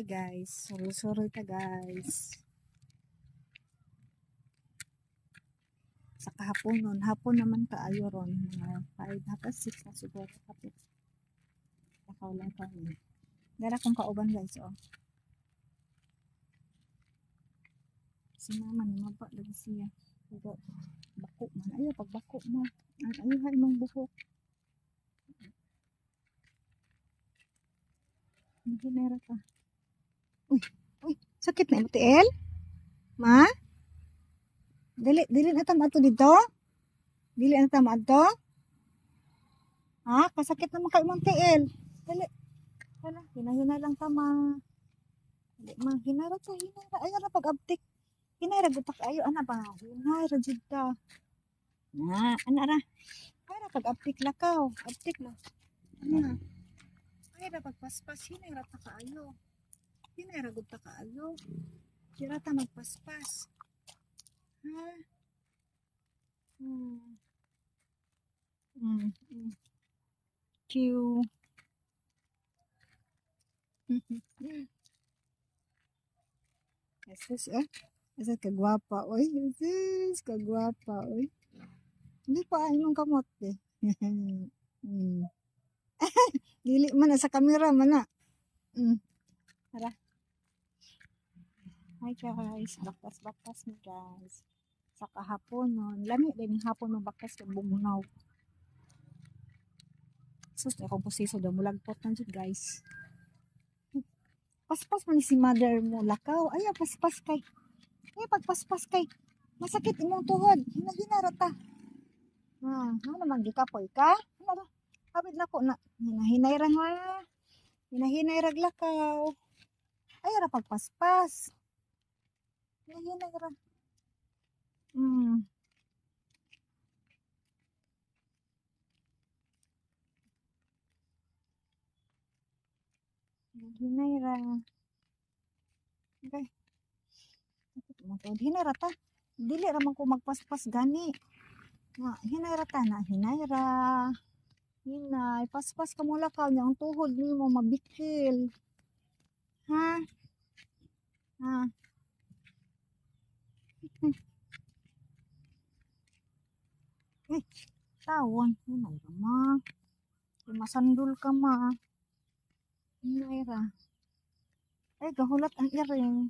Hi guys, suroy-suroy ta guys. Sa kahapon nun, hapon naman kaayo ron. Mga 5 hanggang 6 na siguro kapit. Lakaw lang kami. Dara kong kauban guys, oh. Si mama ni maba lagi siya. Pero bako man. Ayaw, pag bako mo. Ayaw ha imong buhok. Hindi meron ka. Uy, sakit na MTL? Ma? Dili na tama ato dito? Dili na tama ato? Ha? Kasakit naman kayo mong TL. Dali. Wala, hinahina lang tama. Dili man, hinara ta, hinara. Ayaw na pag-abtik. Hinara gutak ayo, ana ba? Hinara jud ta. Na, ana ra. Para pag-abtik lakaw. Abtik na. Ano? Para pagpaspas, hinara ta kaayo. Hinara gud ta kaayo. Tira ta magpaspas. Ha? Hmm. Q. Jesus, eh. Jesus, kagwapa, oy. Jesus, kagwapa, oy. Hindi pa imong kamot, eh. Dili man na sa camera man na. Tara. Hi guys, baktas ni guys. Sa kahapon nun, lami din yung hapon ng baktas ng bumunaw. Sus, ako po siso daw, mulagpot na dyan guys. Paspas man si mother mo, lakaw. Ay, paspas kay. Ay, pagpaspas kay. Masakit imong tuhod. Hinahinara ta. Ano naman, gikapoy ka? Ano ba? Kapit na ko na. Hinahinayra ha. Hinahinayra lakaw. Ay, ara pagpaspas. Hinahinayra. Hinahinayra. Okay. Hinayra ta. Dili raman ko magpaspas gani. Hinayra ta na. Hinayra. Hinay. Paspas ka mo lakaw niya. Ang tuhod ni mo mabikil. Ha? Ha? Tawon. Hinayra ma. Masandul ka ma. Hinayra. Ay, gahulat ang iring.